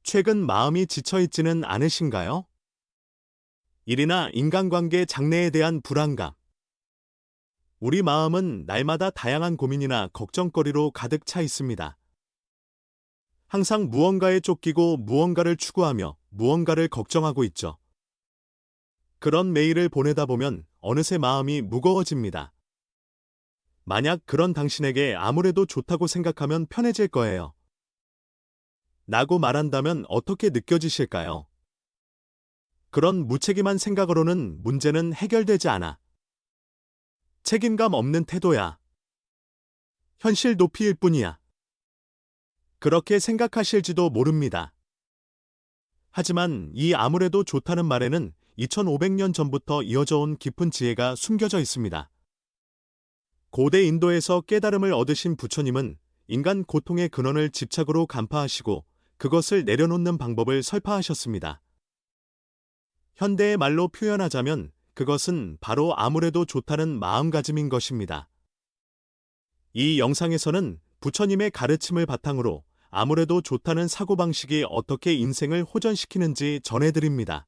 최근 마음이 지쳐있지는 않으신가요? 일이나 인간관계 장래에 대한 불안감. 우리 마음은 날마다 다양한 고민이나 걱정거리로 가득 차 있습니다. 항상 무언가에 쫓기고 무언가를 추구하며 무언가를 걱정하고 있죠. 그런 매일을 보내다 보면 어느새 마음이 무거워집니다. 만약 그런 당신에게 아무래도 좋다고 생각하면 편해질 거예요. 라고 말한다면 어떻게 느껴지실까요? 그런 무책임한 생각으로는 문제는 해결되지 않아. 책임감 없는 태도야. 현실 도피일 뿐이야. 그렇게 생각하실지도 모릅니다. 하지만 이 아무래도 좋다는 말에는 2500년 전부터 이어져 온 깊은 지혜가 숨겨져 있습니다. 고대 인도에서 깨달음을 얻으신 부처님은 인간 고통의 근원을 집착으로 간파하시고 그것을 내려놓는 방법을 설파하셨습니다. 현대의 말로 표현하자면 그것은 바로 아무래도 좋다는 마음가짐인 것입니다. 이 영상에서는 부처님의 가르침을 바탕으로 아무래도 좋다는 사고방식이 어떻게 인생을 호전시키는지 전해드립니다.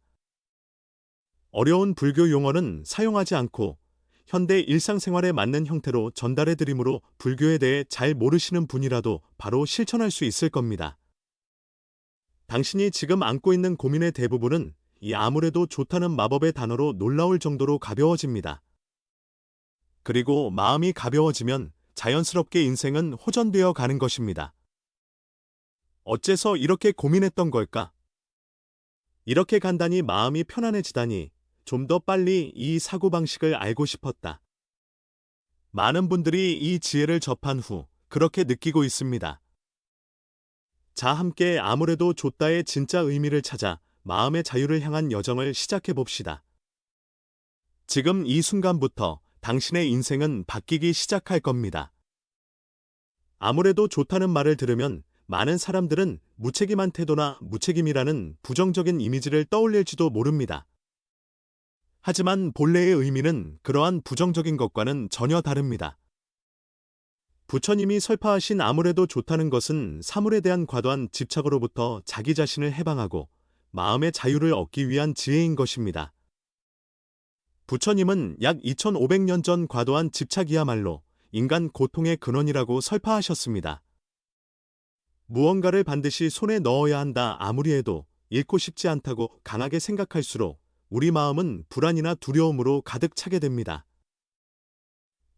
어려운 불교 용어는 사용하지 않고 현대 일상생활에 맞는 형태로 전달해드리므로 불교에 대해 잘 모르시는 분이라도 바로 실천할 수 있을 겁니다. 당신이 지금 안고 있는 고민의 대부분은 이 아무래도 좋다는 마법의 단어로 놀라울 정도로 가벼워집니다. 그리고 마음이 가벼워지면 자연스럽게 인생은 호전되어 가는 것입니다. 어째서 이렇게 고민했던 걸까? 이렇게 간단히 마음이 편안해지다니 좀 더 빨리 이 사고방식을 알고 싶었다. 많은 분들이 이 지혜를 접한 후 그렇게 느끼고 있습니다. 자, 함께 아무래도 좋다의 진짜 의미를 찾아 마음의 자유를 향한 여정을 시작해 봅시다. 지금 이 순간부터 당신의 인생은 바뀌기 시작할 겁니다. 아무래도 좋다는 말을 들으면 많은 사람들은 무책임한 태도나 무책임이라는 부정적인 이미지를 떠올릴지도 모릅니다. 하지만 본래의 의미는 그러한 부정적인 것과는 전혀 다릅니다. 부처님이 설파하신 아무래도 좋다는 것은 사물에 대한 과도한 집착으로부터 자기 자신을 해방하고 마음의 자유를 얻기 위한 지혜인 것입니다. 부처님은 약 2500년 전 과도한 집착이야말로 인간 고통의 근원이라고 설파하셨습니다. 무언가를 반드시 손에 넣어야 한다 아무리 해도 잃고 싶지 않다고 강하게 생각할수록 우리 마음은 불안이나 두려움으로 가득 차게 됩니다.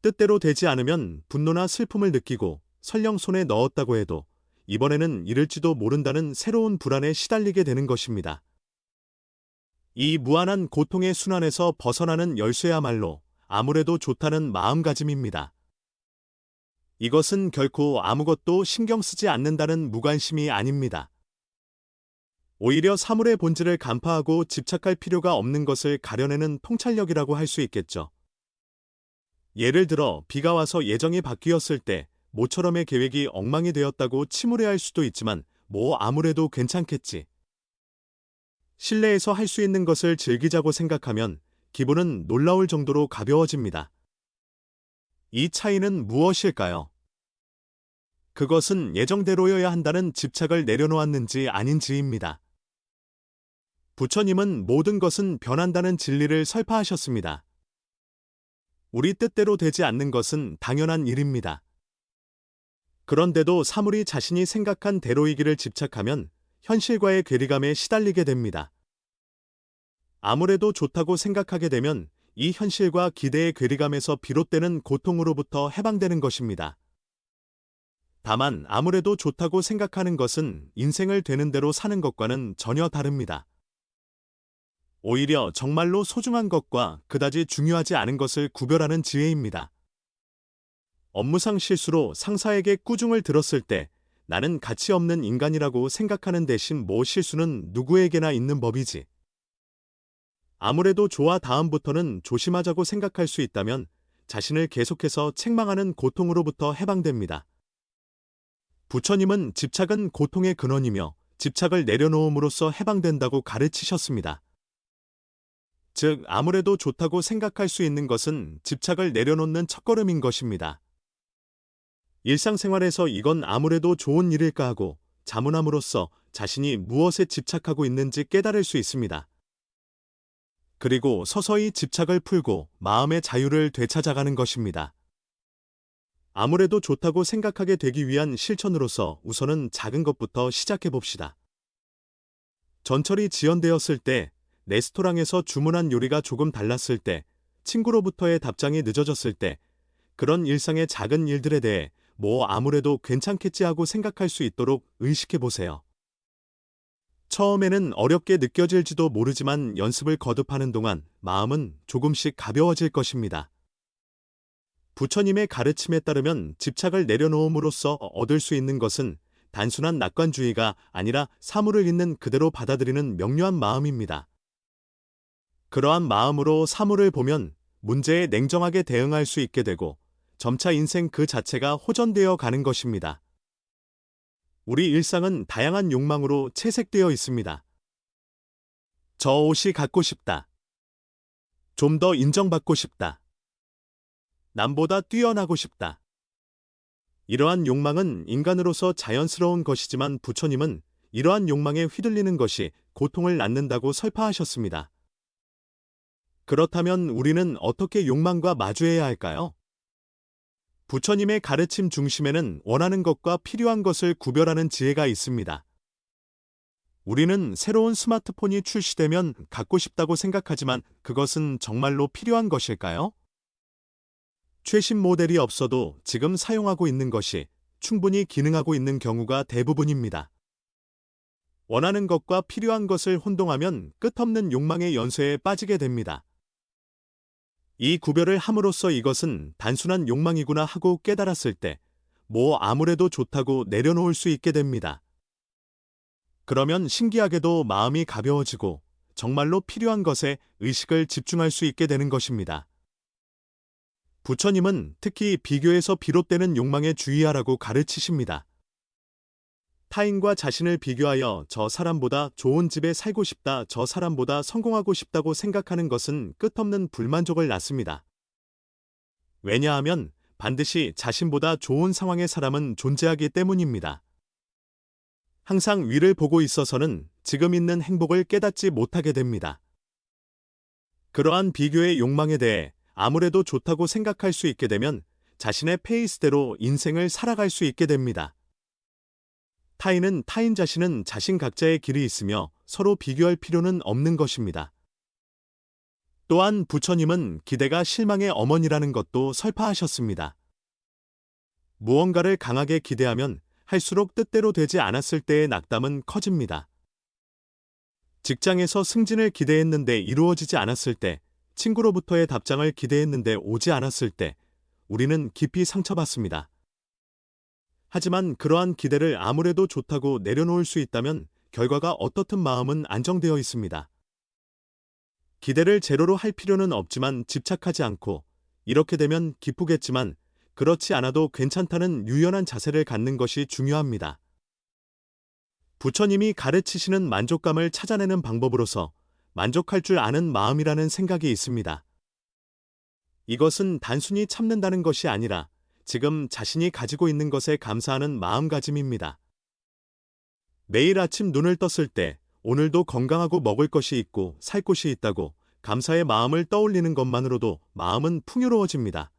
뜻대로 되지 않으면 분노나 슬픔을 느끼고 설령 손에 넣었다고 해도 이번에는 잃을지도 모른다는 새로운 불안에 시달리게 되는 것입니다. 이 무한한 고통의 순환에서 벗어나는 열쇠야말로 아무래도 좋다는 마음가짐입니다. 이것은 결코 아무것도 신경 쓰지 않는다는 무관심이 아닙니다. 오히려 사물의 본질을 간파하고 집착할 필요가 없는 것을 가려내는 통찰력이라고 할 수 있겠죠. 예를 들어 비가 와서 예정이 바뀌었을 때 모처럼의 계획이 엉망이 되었다고 침울해할 수도 있지만 뭐 아무래도 괜찮겠지. 실내에서 할 수 있는 것을 즐기자고 생각하면 기분은 놀라울 정도로 가벼워집니다. 이 차이는 무엇일까요? 그것은 예정대로여야 한다는 집착을 내려놓았는지 아닌지입니다. 부처님은 모든 것은 변한다는 진리를 설파하셨습니다. 우리 뜻대로 되지 않는 것은 당연한 일입니다. 그런데도 사물이 자신이 생각한 대로이기를 집착하면 현실과의 괴리감에 시달리게 됩니다. 아무래도 좋다고 생각하게 되면 이 현실과 기대의 괴리감에서 비롯되는 고통으로부터 해방되는 것입니다. 다만 아무래도 좋다고 생각하는 것은 인생을 되는 대로 사는 것과는 전혀 다릅니다. 오히려 정말로 소중한 것과 그다지 중요하지 않은 것을 구별하는 지혜입니다. 업무상 실수로 상사에게 꾸중을 들었을 때 나는 가치 없는 인간이라고 생각하는 대신 뭐 실수는 누구에게나 있는 법이지. 아무래도 좋아 다음부터는 조심하자고 생각할 수 있다면 자신을 계속해서 책망하는 고통으로부터 해방됩니다. 부처님은 집착은 고통의 근원이며 집착을 내려놓음으로써 해방된다고 가르치셨습니다. 즉, 아무래도 좋다고 생각할 수 있는 것은 집착을 내려놓는 첫걸음인 것입니다. 일상생활에서 이건 아무래도 좋은 일일까 하고 자문함으로써 자신이 무엇에 집착하고 있는지 깨달을 수 있습니다. 그리고 서서히 집착을 풀고 마음의 자유를 되찾아가는 것입니다. 아무래도 좋다고 생각하게 되기 위한 실천으로서 우선은 작은 것부터 시작해 봅시다. 전철이 지연되었을 때, 레스토랑에서 주문한 요리가 조금 달랐을 때, 친구로부터의 답장이 늦어졌을 때, 그런 일상의 작은 일들에 대해 아무래도 괜찮겠지 하고 생각할 수 있도록 의식해 보세요. 처음에는 어렵게 느껴질지도 모르지만 연습을 거듭하는 동안 마음은 조금씩 가벼워질 것입니다. 부처님의 가르침에 따르면 집착을 내려놓음으로써 얻을 수 있는 것은 단순한 낙관주의가 아니라 사물을 있는 그대로 받아들이는 명료한 마음입니다. 그러한 마음으로 사물을 보면 문제에 냉정하게 대응할 수 있게 되고 점차 인생 그 자체가 호전되어 가는 것입니다. 우리 일상은 다양한 욕망으로 채색되어 있습니다. 저 옷이 갖고 싶다. 좀 더 인정받고 싶다. 남보다 뛰어나고 싶다. 이러한 욕망은 인간으로서 자연스러운 것이지만 부처님은 이러한 욕망에 휘둘리는 것이 고통을 낳는다고 설파하셨습니다. 그렇다면 우리는 어떻게 욕망과 마주해야 할까요? 부처님의 가르침 중심에는 원하는 것과 필요한 것을 구별하는 지혜가 있습니다. 우리는 새로운 스마트폰이 출시되면 갖고 싶다고 생각하지만 그것은 정말로 필요한 것일까요? 최신 모델이 없어도 지금 사용하고 있는 것이 충분히 기능하고 있는 경우가 대부분입니다. 원하는 것과 필요한 것을 혼동하면 끝없는 욕망의 연쇄에 빠지게 됩니다. 이 구별을 함으로써 이것은 단순한 욕망이구나 하고 깨달았을 때 아무래도 좋다고 내려놓을 수 있게 됩니다. 그러면 신기하게도 마음이 가벼워지고 정말로 필요한 것에 의식을 집중할 수 있게 되는 것입니다. 부처님은 특히 비교에서 비롯되는 욕망에 주의하라고 가르치십니다. 타인과 자신을 비교하여 저 사람보다 좋은 집에 살고 싶다, 저 사람보다 성공하고 싶다고 생각하는 것은 끝없는 불만족을 낳습니다. 왜냐하면 반드시 자신보다 좋은 상황의 사람은 존재하기 때문입니다. 항상 위를 보고 있어서는 지금 있는 행복을 깨닫지 못하게 됩니다. 그러한 비교의 욕망에 대해 아무래도 좋다고 생각할 수 있게 되면 자신의 페이스대로 인생을 살아갈 수 있게 됩니다. 타인은 타인 자신은 자신 각자의 길이 있으며 서로 비교할 필요는 없는 것입니다. 또한 부처님은 기대가 실망의 어머니라는 것도 설파하셨습니다. 무언가를 강하게 기대하면 할수록 뜻대로 되지 않았을 때의 낙담은 커집니다. 직장에서 승진을 기대했는데 이루어지지 않았을 때, 친구로부터의 답장을 기대했는데 오지 않았을 때, 우리는 깊이 상처받습니다. 하지만 그러한 기대를 아무래도 좋다고 내려놓을 수 있다면 결과가 어떻든 마음은 안정되어 있습니다. 기대를 제로로 할 필요는 없지만 집착하지 않고 이렇게 되면 기쁘겠지만 그렇지 않아도 괜찮다는 유연한 자세를 갖는 것이 중요합니다. 부처님이 가르치시는 만족감을 찾아내는 방법으로서 만족할 줄 아는 마음이라는 생각이 있습니다. 이것은 단순히 참는다는 것이 아니라 지금 자신이 가지고 있는 것에 감사하는 마음가짐입니다. 매일 아침 눈을 떴을 때 오늘도 건강하고 먹을 것이 있고 살 곳이 있다고 감사의 마음을 떠올리는 것만으로도 마음은 풍요로워집니다.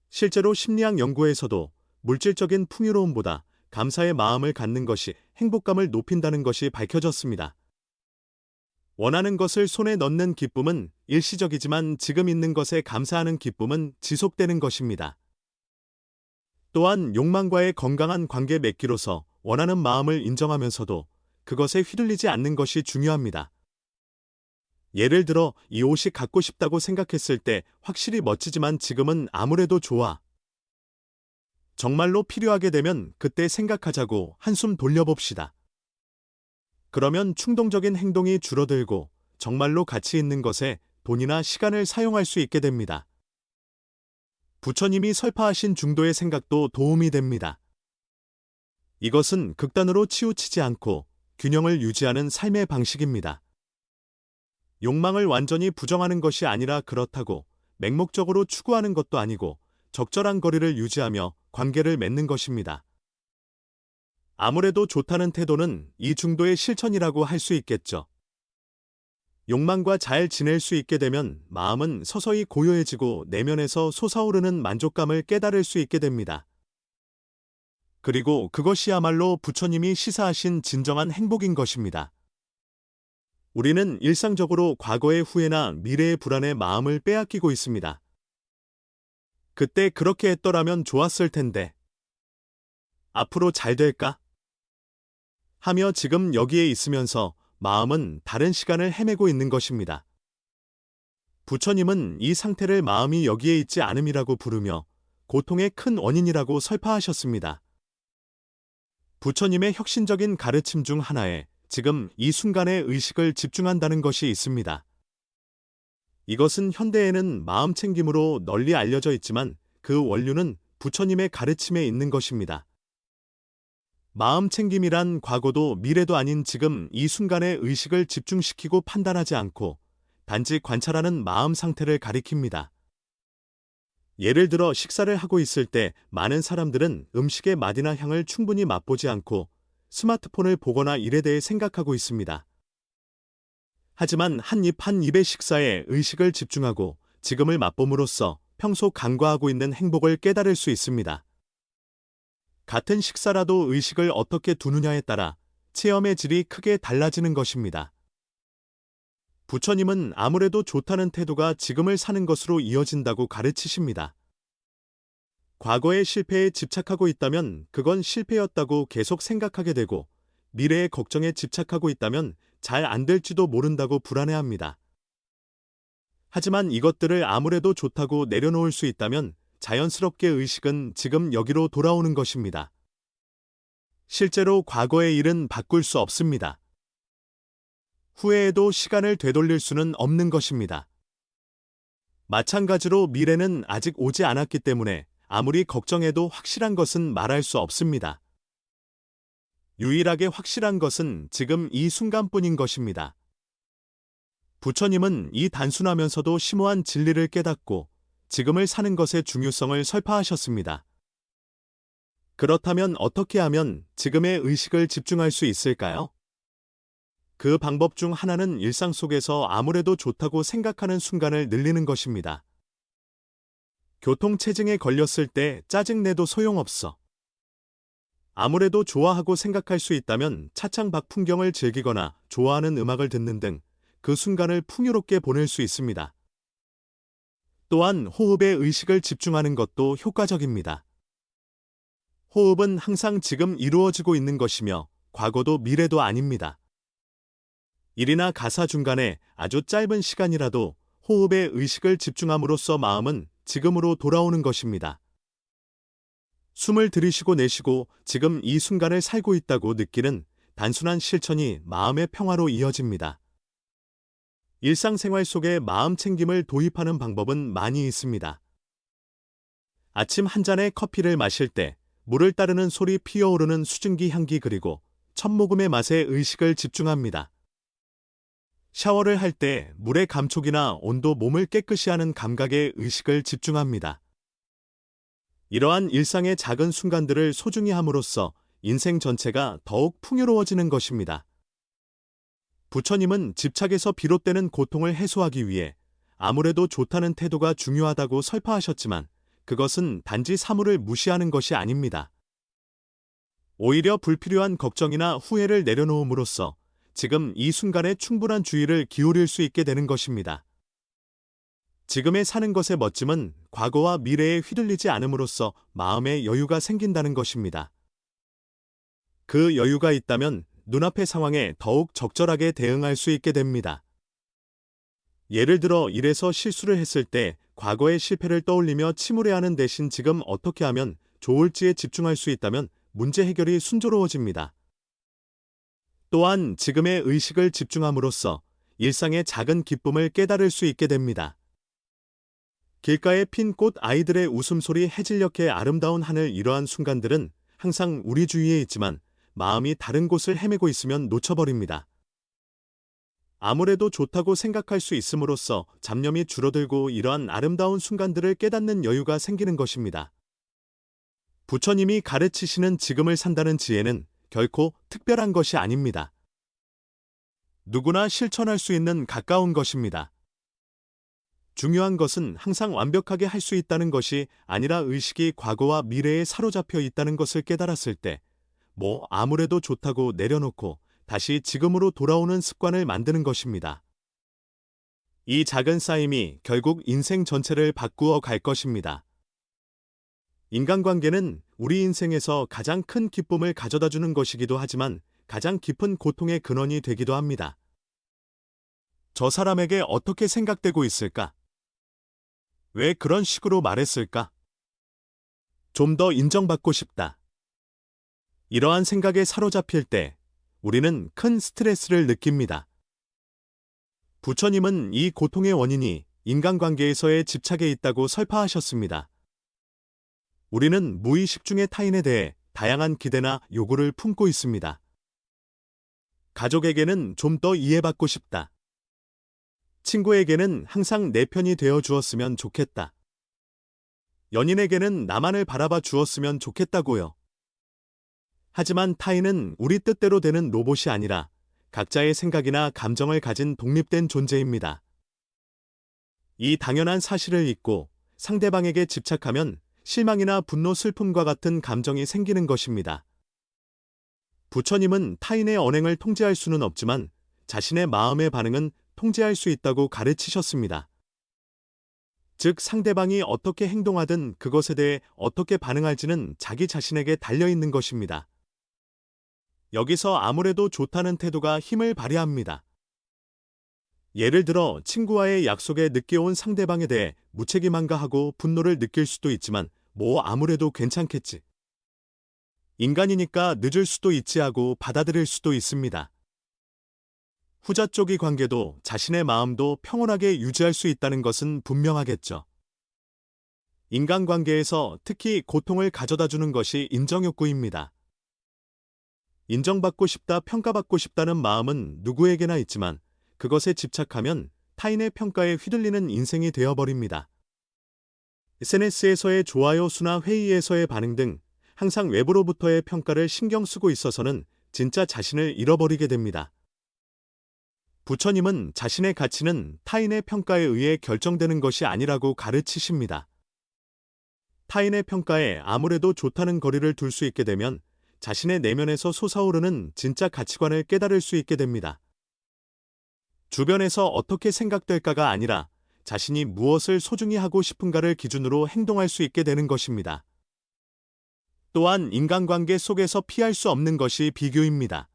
실제로 심리학 연구에서도 물질적인 풍요로움보다 감사의 마음을 갖는 것이 행복감을 높인다는 것이 밝혀졌습니다. 원하는 것을 손에 넣는 기쁨은 일시적이지만 지금 있는 것에 감사하는 기쁨은 지속되는 것입니다. 또한 욕망과의 건강한 관계 맺기로서 원하는 마음을 인정하면서도 그것에 휘둘리지 않는 것이 중요합니다. 예를 들어 이 옷이 갖고 싶다고 생각했을 때 확실히 멋지지만 지금은 아무래도 좋아. 정말로 필요하게 되면 그때 생각하자고 한숨 돌려봅시다. 그러면 충동적인 행동이 줄어들고 정말로 가치 있는 것에 돈이나 시간을 사용할 수 있게 됩니다. 부처님이 설파하신 중도의 생각도 도움이 됩니다. 이것은 극단으로 치우치지 않고 균형을 유지하는 삶의 방식입니다. 욕망을 완전히 부정하는 것이 아니라 그렇다고 맹목적으로 추구하는 것도 아니고 적절한 거리를 유지하며 관계를 맺는 것입니다. 아무래도 좋다는 태도는 이 중도의 실천이라고 할 수 있겠죠. 욕망과 잘 지낼 수 있게 되면 마음은 서서히 고요해지고 내면에서 솟아오르는 만족감을 깨달을 수 있게 됩니다. 그리고 그것이야말로 부처님이 시사하신 진정한 행복인 것입니다. 우리는 일상적으로 과거의 후회나 미래의 불안에 마음을 빼앗기고 있습니다. 그때 그렇게 했더라면 좋았을 텐데. 앞으로 잘 될까? 하며 지금 여기에 있으면서 마음은 다른 시간을 헤매고 있는 것입니다. 부처님은 이 상태를 마음이 여기에 있지 않음이라고 부르며 고통의 큰 원인이라고 설파하셨습니다. 부처님의 혁신적인 가르침 중 하나에 지금 이 순간에 의식을 집중한다는 것이 있습니다. 이것은 현대에는 마음 챙김으로 널리 알려져 있지만 그 원류는 부처님의 가르침에 있는 것입니다. 마음 챙김이란 과거도 미래도 아닌 지금 이 순간에 의식을 집중시키고 판단하지 않고 단지 관찰하는 마음 상태를 가리킵니다. 예를 들어 식사를 하고 있을 때 많은 사람들은 음식의 맛이나 향을 충분히 맛보지 않고 스마트폰을 보거나 일에 대해 생각하고 있습니다. 하지만 한 입 한 입의 식사에 의식을 집중하고 지금을 맛봄으로써 평소 간과하고 있는 행복을 깨달을 수 있습니다. 같은 식사라도 의식을 어떻게 두느냐에 따라 체험의 질이 크게 달라지는 것입니다. 부처님은 아무래도 좋다는 태도가 지금을 사는 것으로 이어진다고 가르치십니다. 과거의 실패에 집착하고 있다면 그건 실패였다고 계속 생각하게 되고 미래의 걱정에 집착하고 있다면 잘 안 될지도 모른다고 불안해합니다. 하지만 이것들을 아무래도 좋다고 내려놓을 수 있다면 자연스럽게 의식은 지금 여기로 돌아오는 것입니다. 실제로 과거의 일은 바꿀 수 없습니다. 후회에도 시간을 되돌릴 수는 없는 것입니다. 마찬가지로 미래는 아직 오지 않았기 때문에 아무리 걱정해도 확실한 것은 말할 수 없습니다. 유일하게 확실한 것은 지금 이 순간뿐인 것입니다. 부처님은 이 단순하면서도 심오한 진리를 깨닫고 지금을 사는 것의 중요성을 설파하셨습니다. 그렇다면 어떻게 하면 지금의 의식을 집중할 수 있을까요? 그 방법 중 하나는 일상 속에서 아무래도 좋다고 생각하는 순간을 늘리는 것입니다. 교통체증에 걸렸을 때 짜증내도 소용없어. 아무래도 좋아하고 생각할 수 있다면 차창 밖 풍경을 즐기거나 좋아하는 음악을 듣는 등 그 순간을 풍요롭게 보낼 수 있습니다. 또한 호흡에 의식을 집중하는 것도 효과적입니다. 호흡은 항상 지금 이루어지고 있는 것이며 과거도 미래도 아닙니다. 일이나 가사 중간에 아주 짧은 시간이라도 호흡에 의식을 집중함으로써 마음은 지금으로 돌아오는 것입니다. 숨을 들이쉬고 내쉬고 지금 이 순간을 살고 있다고 느끼는 단순한 실천이 마음의 평화로 이어집니다. 일상생활 속에 마음 챙김을 도입하는 방법은 많이 있습니다. 아침 한 잔의 커피를 마실 때 물을 따르는 소리 피어오르는 수증기 향기 그리고 첫 모금의 맛에 의식을 집중합니다. 샤워를 할 때 물의 감촉이나 온도 몸을 깨끗이 하는 감각에 의식을 집중합니다. 이러한 일상의 작은 순간들을 소중히 함으로써 인생 전체가 더욱 풍요로워지는 것입니다. 부처님은 집착에서 비롯되는 고통을 해소하기 위해 아무래도 좋다는 태도가 중요하다고 설파하셨지만 그것은 단지 사물을 무시하는 것이 아닙니다. 오히려 불필요한 걱정이나 후회를 내려놓음으로써 지금 이 순간에 충분한 주의를 기울일 수 있게 되는 것입니다. 지금의 사는 것의 멋짐은 과거와 미래에 휘둘리지 않음으로써 마음의 여유가 생긴다는 것입니다. 그 여유가 있다면 눈앞의 상황에 더욱 적절하게 대응할 수 있게 됩니다. 예를 들어 일에서 실수를 했을 때 과거의 실패를 떠올리며 침울해하는 대신 지금 어떻게 하면 좋을지에 집중할 수 있다면 문제 해결이 순조로워집니다. 또한 지금의 의식을 집중함으로써 일상의 작은 기쁨을 깨달을 수 있게 됩니다. 길가에 핀 꽃, 아이들의 웃음소리, 해질녘의 아름다운 하늘, 이러한 순간들은 항상 우리 주위에 있지만 마음이 다른 곳을 헤매고 있으면 놓쳐버립니다. 아무래도 좋다고 생각할 수 있음으로써 잡념이 줄어들고 이러한 아름다운 순간들을 깨닫는 여유가 생기는 것입니다. 부처님이 가르치시는 지금을 산다는 지혜는 결코 특별한 것이 아닙니다. 누구나 실천할 수 있는 가까운 것입니다. 중요한 것은 항상 완벽하게 할 수 있다는 것이 아니라 의식이 과거와 미래에 사로잡혀 있다는 것을 깨달았을 때, 아무래도 좋다고 내려놓고 다시 지금으로 돌아오는 습관을 만드는 것입니다. 이 작은 쌓임이 결국 인생 전체를 바꾸어 갈 것입니다. 인간관계는 우리 인생에서 가장 큰 기쁨을 가져다 주는 것이기도 하지만 가장 깊은 고통의 근원이 되기도 합니다. 저 사람에게 어떻게 생각되고 있을까? 왜 그런 식으로 말했을까? 좀 더 인정받고 싶다. 이러한 생각에 사로잡힐 때 우리는 큰 스트레스를 느낍니다. 부처님은 이 고통의 원인이 인간관계에서의 집착에 있다고 설파하셨습니다. 우리는 무의식 중에 타인에 대해 다양한 기대나 요구를 품고 있습니다. 가족에게는 좀 더 이해받고 싶다. 친구에게는 항상 내 편이 되어 주었으면 좋겠다. 연인에게는 나만을 바라봐 주었으면 좋겠다고요. 하지만 타인은 우리 뜻대로 되는 로봇이 아니라 각자의 생각이나 감정을 가진 독립된 존재입니다. 이 당연한 사실을 잊고 상대방에게 집착하면 실망이나 분노, 슬픔과 같은 감정이 생기는 것입니다. 부처님은 타인의 언행을 통제할 수는 없지만 자신의 마음의 반응은 통제할 수 있다고 가르치셨습니다. 즉, 상대방이 어떻게 행동하든 그것에 대해 어떻게 반응할지는 자기 자신에게 달려있는 것입니다. 여기서 아무래도 좋다는 태도가 힘을 발휘합니다. 예를 들어 친구와의 약속에 늦게 온 상대방에 대해 무책임한가 하고 분노를 느낄 수도 있지만 아무래도 괜찮겠지. 인간이니까 늦을 수도 있지 하고 받아들일 수도 있습니다. 후자 쪽의 관계도 자신의 마음도 평온하게 유지할 수 있다는 것은 분명하겠죠. 인간관계에서 특히 고통을 가져다 주는 것이 인정욕구입니다. 인정받고 싶다, 평가받고 싶다는 마음은 누구에게나 있지만 그것에 집착하면 타인의 평가에 휘둘리는 인생이 되어버립니다. SNS에서의 좋아요 수나 회의에서의 반응 등 항상 외부로부터의 평가를 신경 쓰고 있어서는 진짜 자신을 잃어버리게 됩니다. 부처님은 자신의 가치는 타인의 평가에 의해 결정되는 것이 아니라고 가르치십니다. 타인의 평가에 아무래도 좋다는 거리를 둘 수 있게 되면 자신의 내면에서 솟아오르는 진짜 가치관을 깨달을 수 있게 됩니다. 주변에서 어떻게 생각될까가 아니라 자신이 무엇을 소중히 하고 싶은가를 기준으로 행동할 수 있게 되는 것입니다. 또한 인간관계 속에서 피할 수 없는 것이 비교입니다.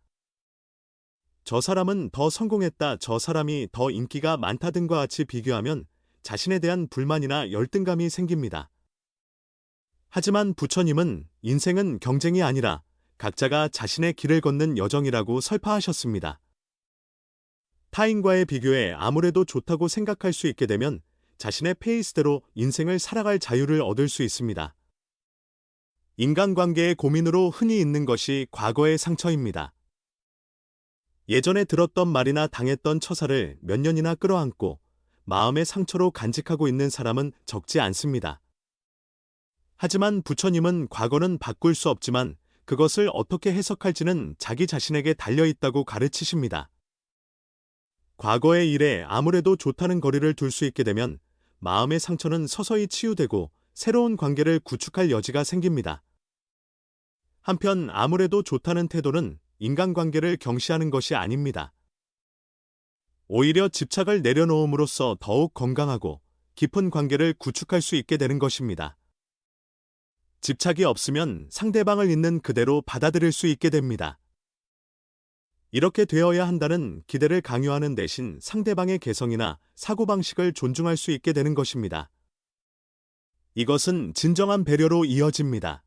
저 사람은 더 성공했다, 저 사람이 더 인기가 많다 등과 같이 비교하면 자신에 대한 불만이나 열등감이 생깁니다. 하지만 부처님은 인생은 경쟁이 아니라 각자가 자신의 길을 걷는 여정이라고 설파하셨습니다. 타인과의 비교에 아무래도 좋다고 생각할 수 있게 되면 자신의 페이스대로 인생을 살아갈 자유를 얻을 수 있습니다. 인간관계의 고민으로 흔히 있는 것이 과거의 상처입니다. 예전에 들었던 말이나 당했던 처사를 몇 년이나 끌어안고 마음의 상처로 간직하고 있는 사람은 적지 않습니다. 하지만 부처님은 과거는 바꿀 수 없지만 그것을 어떻게 해석할지는 자기 자신에게 달려있다고 가르치십니다. 과거의 일에 아무래도 좋다는 거리를 둘 수 있게 되면 마음의 상처는 서서히 치유되고 새로운 관계를 구축할 여지가 생깁니다. 한편 아무래도 좋다는 태도는 인간관계를 경시하는 것이 아닙니다. 오히려 집착을 내려놓음으로써 더욱 건강하고 깊은 관계를 구축할 수 있게 되는 것입니다. 집착이 없으면 상대방을 있는 그대로 받아들일 수 있게 됩니다. 이렇게 되어야 한다는 기대를 강요하는 대신 상대방의 개성이나 사고방식을 존중할 수 있게 되는 것입니다. 이것은 진정한 배려로 이어집니다.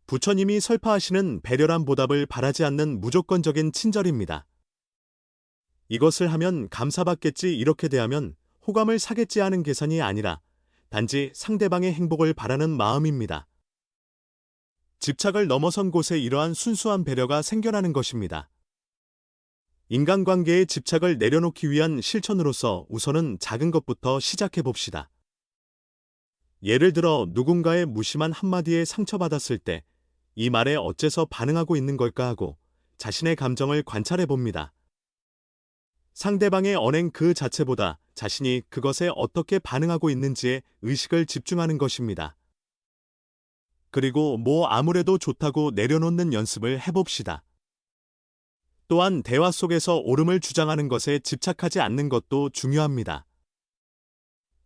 부처님이 설파하시는 배려란 보답을 바라지 않는 무조건적인 친절입니다. 이것을 하면 감사받겠지, 이렇게 대하면 호감을 사겠지 하는 계산이 아니라 단지 상대방의 행복을 바라는 마음입니다. 집착을 넘어선 곳에 이러한 순수한 배려가 생겨나는 것입니다. 인간관계의 집착을 내려놓기 위한 실천으로서 우선은 작은 것부터 시작해 봅시다. 예를 들어 누군가의 무심한 한마디에 상처받았을 때 이 말에 어째서 반응하고 있는 걸까 하고 자신의 감정을 관찰해 봅니다. 상대방의 언행 그 자체보다 자신이 그것에 어떻게 반응하고 있는지에 의식을 집중하는 것입니다. 그리고 뭐 아무래도 좋다고 내려놓는 연습을 해봅시다. 또한 대화 속에서 옳음을 주장하는 것에 집착하지 않는 것도 중요합니다.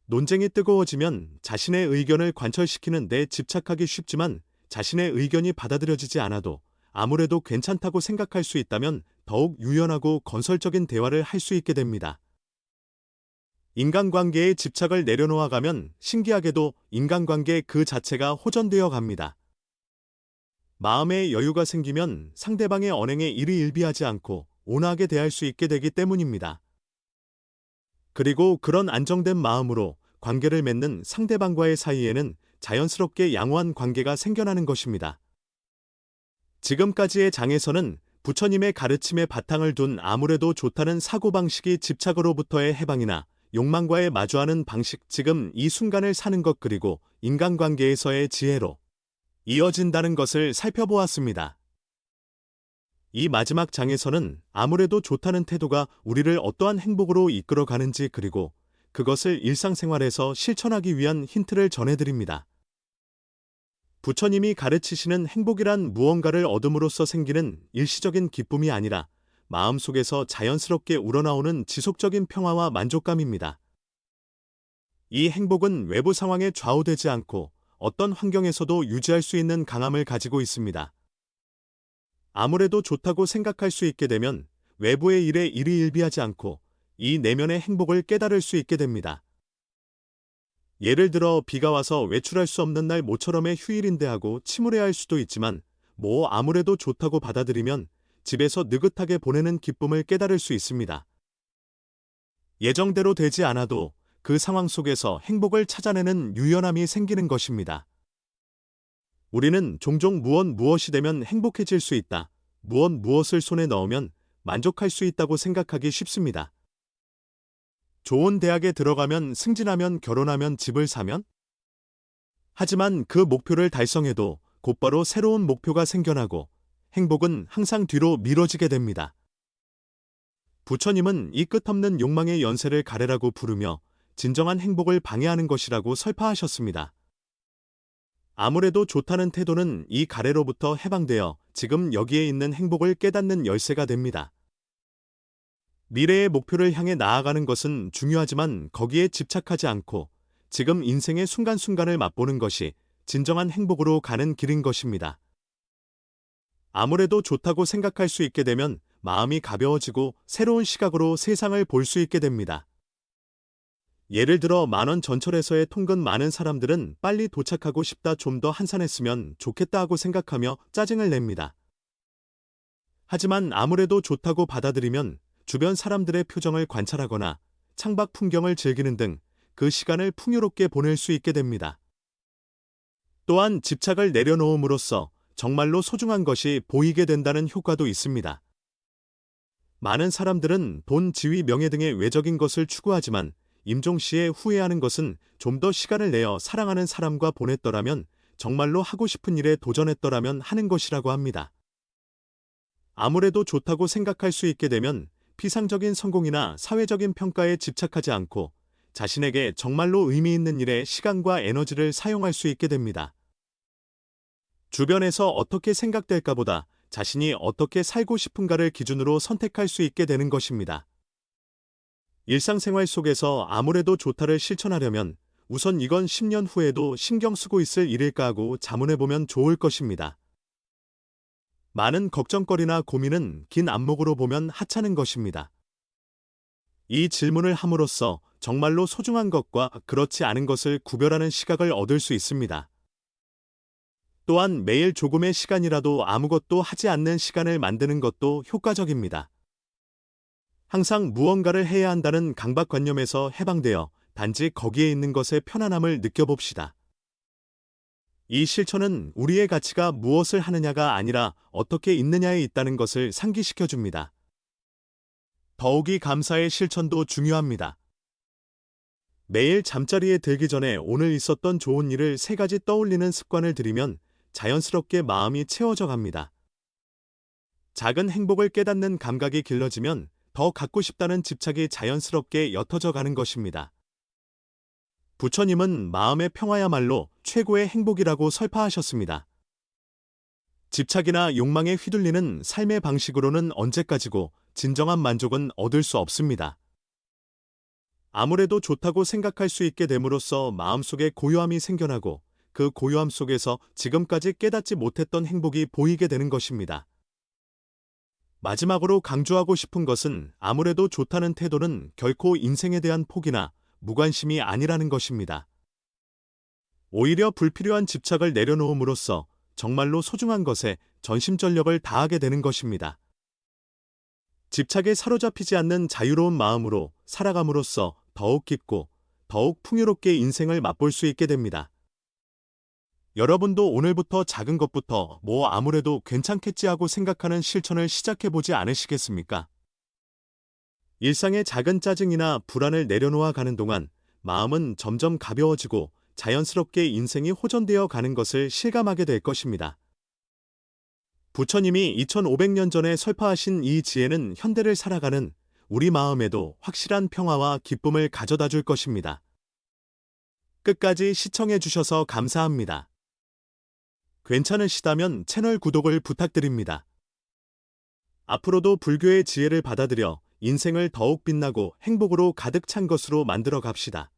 논쟁이 뜨거워지면 자신의 의견을 관철시키는 데 집착하기 쉽지만 자신의 의견이 받아들여지지 않아도 아무래도 괜찮다고 생각할 수 있다면 더욱 유연하고 건설적인 대화를 할 수 있게 됩니다. 인간관계에 집착을 내려놓아가면 신기하게도 인간관계 그 자체가 호전되어 갑니다. 마음의 여유가 생기면 상대방의 언행에 일희일비하지 않고 온화하게 대할 수 있게 되기 때문입니다. 그리고 그런 안정된 마음으로 관계를 맺는 상대방과의 사이에는 자연스럽게 양호한 관계가 생겨나는 것입니다. 지금까지의 장에서는 부처님의 가르침에 바탕을 둔 아무래도 좋다는 사고방식이 집착으로부터의 해방이나 욕망과의 마주하는 방식, 지금 이 순간을 사는 것 그리고 인간관계에서의 지혜로 이어진다는 것을 살펴보았습니다. 이 마지막 장에서는 아무래도 좋다는 태도가 우리를 어떠한 행복으로 이끌어가는지 그리고 그것을 일상생활에서 실천하기 위한 힌트를 전해드립니다. 부처님이 가르치시는 행복이란 무언가를 얻음으로써 생기는 일시적인 기쁨이 아니라 마음속에서 자연스럽게 우러나오는 지속적인 평화와 만족감입니다. 이 행복은 외부 상황에 좌우되지 않고 어떤 환경에서도 유지할 수 있는 강함을 가지고 있습니다. 아무래도 좋다고 생각할 수 있게 되면 외부의 일에 일희일비하지 않고 이 내면의 행복을 깨달을 수 있게 됩니다. 예를 들어 비가 와서 외출할 수 없는 날 모처럼의 휴일인데 하고 침울해할 수도 있지만 뭐 아무래도 좋다고 받아들이면 집에서 느긋하게 보내는 기쁨을 깨달을 수 있습니다. 예정대로 되지 않아도 그 상황 속에서 행복을 찾아내는 유연함이 생기는 것입니다. 우리는 종종 무엇이 되면 행복해질 수 있다, 무엇을 손에 넣으면 만족할 수 있다고 생각하기 쉽습니다. 좋은 대학에 들어가면, 승진하면, 결혼하면, 집을 사면? 하지만 그 목표를 달성해도 곧바로 새로운 목표가 생겨나고 행복은 항상 뒤로 미뤄지게 됩니다. 부처님은 이 끝없는 욕망의 연쇄를 가래라고 부르며 진정한 행복을 방해하는 것이라고 설파하셨습니다. 아무래도 좋다는 태도는 이 가래로부터 해방되어 지금 여기에 있는 행복을 깨닫는 열쇠가 됩니다. 미래의 목표를 향해 나아가는 것은 중요하지만 거기에 집착하지 않고 지금 인생의 순간순간을 맛보는 것이 진정한 행복으로 가는 길인 것입니다. 아무래도 좋다고 생각할 수 있게 되면 마음이 가벼워지고 새로운 시각으로 세상을 볼 수 있게 됩니다. 예를 들어 만원 전철에서의 통근, 많은 사람들은 빨리 도착하고 싶다, 좀 더 한산했으면 좋겠다 하고 생각하며 짜증을 냅니다. 하지만 아무래도 좋다고 받아들이면 주변 사람들의 표정을 관찰하거나 창밖 풍경을 즐기는 등 그 시간을 풍요롭게 보낼 수 있게 됩니다. 또한 집착을 내려놓음으로써 정말로 소중한 것이 보이게 된다는 효과도 있습니다. 많은 사람들은 돈, 지위, 명예 등의 외적인 것을 추구하지만 임종시에 후회하는 것은 좀 더 시간을 내어 사랑하는 사람과 보냈더라면, 정말로 하고 싶은 일에 도전했더라면 하는 것이라고 합니다. 아무래도 좋다고 생각할 수 있게 되면 피상적인 성공이나 사회적인 평가에 집착하지 않고 자신에게 정말로 의미 있는 일에 시간과 에너지를 사용할 수 있게 됩니다. 주변에서 어떻게 생각될까 보다 자신이 어떻게 살고 싶은가를 기준으로 선택할 수 있게 되는 것입니다. 일상생활 속에서 아무래도 좋다를 실천하려면 우선 이건 10년 후에도 신경 쓰고 있을 일일까 하고 자문해보면 좋을 것입니다. 많은 걱정거리나 고민은 긴 안목으로 보면 하찮은 것입니다. 이 질문을 함으로써 정말로 소중한 것과 그렇지 않은 것을 구별하는 시각을 얻을 수 있습니다. 또한 매일 조금의 시간이라도 아무것도 하지 않는 시간을 만드는 것도 효과적입니다. 항상 무언가를 해야 한다는 강박관념에서 해방되어 단지 거기에 있는 것의 편안함을 느껴봅시다. 이 실천은 우리의 가치가 무엇을 하느냐가 아니라 어떻게 있느냐에 있다는 것을 상기시켜줍니다. 더욱이 감사의 실천도 중요합니다. 매일 잠자리에 들기 전에 오늘 있었던 좋은 일을 3가지 떠올리는 습관을 들이면 자연스럽게 마음이 채워져 갑니다. 작은 행복을 깨닫는 감각이 길러지면 더 갖고 싶다는 집착이 자연스럽게 옅어져 가는 것입니다. 부처님은 마음의 평화야말로 최고의 행복이라고 설파하셨습니다. 집착이나 욕망에 휘둘리는 삶의 방식으로는 언제까지고 진정한 만족은 얻을 수 없습니다. 아무래도 좋다고 생각할 수 있게 됨으로써 마음속에 고요함이 생겨나고 그 고요함 속에서 지금까지 깨닫지 못했던 행복이 보이게 되는 것입니다. 마지막으로 강조하고 싶은 것은 아무래도 좋다는 태도는 결코 인생에 대한 포기나 무관심이 아니라는 것입니다. 오히려 불필요한 집착을 내려놓음으로써 정말로 소중한 것에 전심전력을 다하게 되는 것입니다. 집착에 사로잡히지 않는 자유로운 마음으로 살아감으로써 더욱 깊고 더욱 풍요롭게 인생을 맛볼 수 있게 됩니다. 여러분도 오늘부터 작은 것부터 뭐 아무래도 괜찮겠지 하고 생각하는 실천을 시작해보지 않으시겠습니까? 일상의 작은 짜증이나 불안을 내려놓아 가는 동안 마음은 점점 가벼워지고 자연스럽게 인생이 호전되어 가는 것을 실감하게 될 것입니다. 부처님이 2500년 전에 설파하신 이 지혜는 현대를 살아가는 우리 마음에도 확실한 평화와 기쁨을 가져다 줄 것입니다. 끝까지 시청해 주셔서 감사합니다. 괜찮으시다면 채널 구독을 부탁드립니다. 앞으로도 불교의 지혜를 받아들여 인생을 더욱 빛나고 행복으로 가득 찬 것으로 만들어 갑시다.